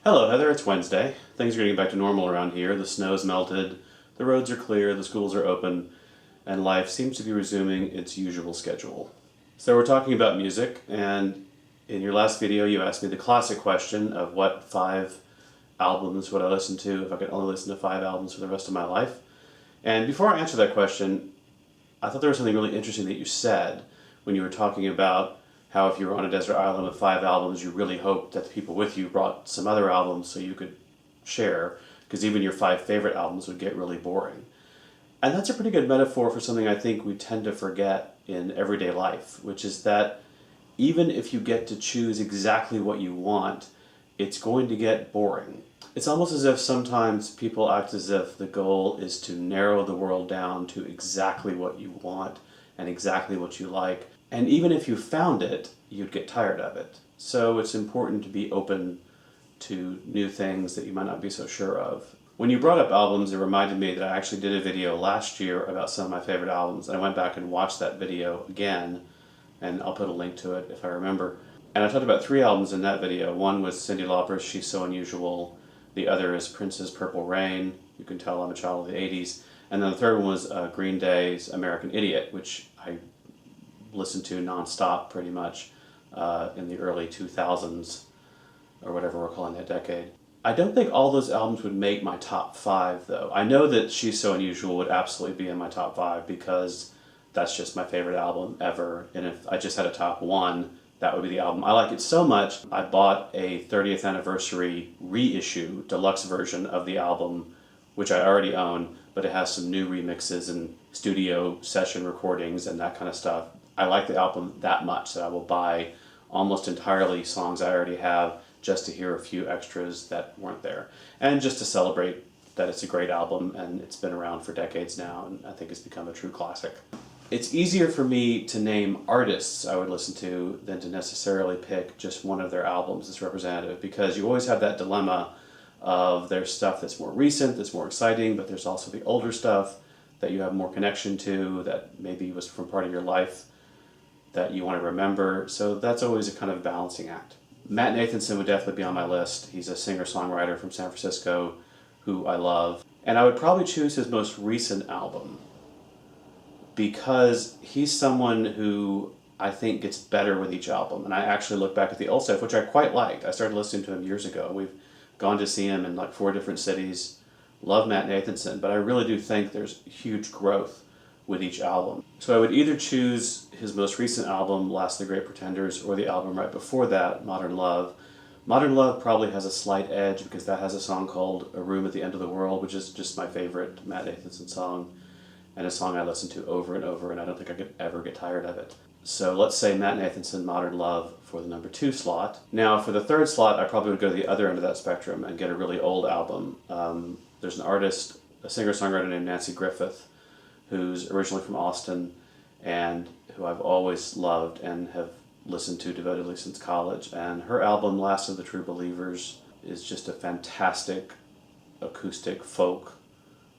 Hello, Heather. It's Wednesday. Things are getting back to normal around here. The snow's melted, the roads are clear, the schools are open, and life seems to be resuming its usual schedule. So we're talking about music, and in your last video you asked me the classic question of what 5 albums would I listen to if I could only listen to 5 albums for the rest of my life. And before I answer that question, I thought there was something really interesting that you said when you were talking about how if you were on a desert island with 5 albums, you really hoped that the people with you brought some other albums so you could share, because even your 5 favorite albums would get really boring. And that's a pretty good metaphor for something I think we tend to forget in everyday life, which is that even if you get to choose exactly what you want, it's going to get boring. It's almost as if sometimes people act as if the goal is to narrow the world down to exactly what you want and exactly what you like. And even if you found it, you'd get tired of it. So it's important to be open to new things that you might not be so sure of. When you brought up albums, it reminded me that I actually did a video last year about some of my favorite albums, and I went back and watched that video again, and I'll put a link to it if I remember. And I talked about 3 albums in that video. One was Cyndi Lauper's She's So Unusual, the other is Prince's Purple Rain, you can tell I'm a child of the 80s, and then the third one was Green Day's American Idiot, which I listened to nonstop pretty much in the early 2000s, or whatever we're calling that decade. I don't think all those albums would make my top 5 though. I know that She's So Unusual would absolutely be in my top 5 because that's just my favorite album ever, and if I just had a top 1, that would be the album. I like it so much, I bought a 30th anniversary reissue, deluxe version of the album, which I already own, but it has some new remixes and studio session recordings and that kind of stuff. I like the album that much that I will buy almost entirely songs I already have just to hear a few extras that weren't there. And just to celebrate that it's a great album and it's been around for decades now, and I think it's become a true classic. It's easier for me to name artists I would listen to than to necessarily pick just one of their albums as representative, because you always have that dilemma of there's stuff that's more recent, that's more exciting, but there's also the older stuff that you have more connection to, that maybe was from part of your life that you want to remember. So that's always a kind of balancing act. Matt Nathanson would definitely be on my list. He's a singer-songwriter from San Francisco who I love. And I would probably choose his most recent album because he's someone who I think gets better with each album. And I actually look back at the old stuff, which I quite liked. I started listening to him years ago. We've gone to see him in like 4 different cities. Love Matt Nathanson, but I really do think there's huge growth with each album. So I would either choose his most recent album, Last of the Great Pretenders, or the album right before that, Modern Love. Modern Love probably has a slight edge because that has a song called A Room at the End of the World, which is just my favorite Matt Nathanson song, and a song I listen to over and over, and I don't think I could ever get tired of it. So let's say Matt Nathanson, Modern Love for the number 2 slot. Now for the 3rd slot, I probably would go to the other end of that spectrum and get a really old album. There's an artist, a singer-songwriter named Nanci Griffith, who's originally from Austin and who I've always loved and have listened to devotedly since college. And her album, Last of the True Believers, is just a fantastic acoustic folk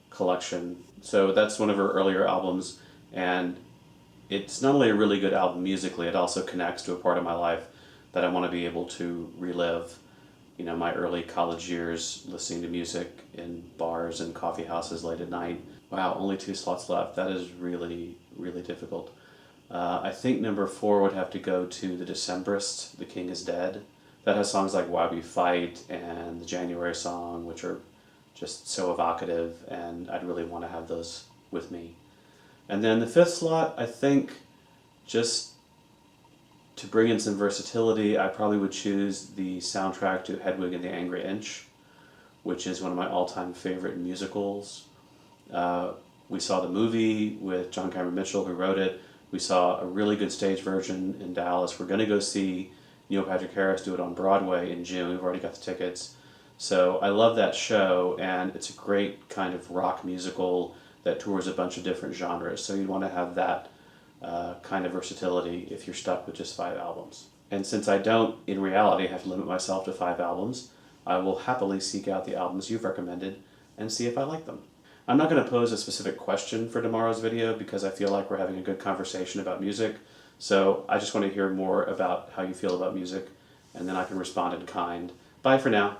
collection. So that's one of her earlier albums, and it's not only a really good album musically, it also connects to a part of my life that I want to be able to relive. You know, my early college years listening to music in bars and coffee houses late at night. Wow, only 2 slots left. That is really, really difficult. I think number 4 would have to go to The Decemberists, The King is Dead. That has songs like Why We Fight and the January song, which are just so evocative, and I'd really want to have those with me. And then the 5th slot, I think, just to bring in some versatility, I probably would choose the soundtrack to Hedwig and the Angry Inch, which is one of my all-time favorite musicals. We saw the movie with John Cameron Mitchell, who wrote it. We saw a really good stage version in Dallas. We're going to go see Neil Patrick Harris do it on Broadway in June. We've already got the tickets. So I love that show, and it's a great kind of rock musical that tours a bunch of different genres. So you'd want to have that kind of versatility if you're stuck with just 5 albums. And since I don't, in reality, have to limit myself to 5 albums, I will happily seek out the albums you've recommended and see if I like them. I'm not going to pose a specific question for tomorrow's video because I feel like we're having a good conversation about music. So I just want to hear more about how you feel about music, and then I can respond in kind. Bye for now.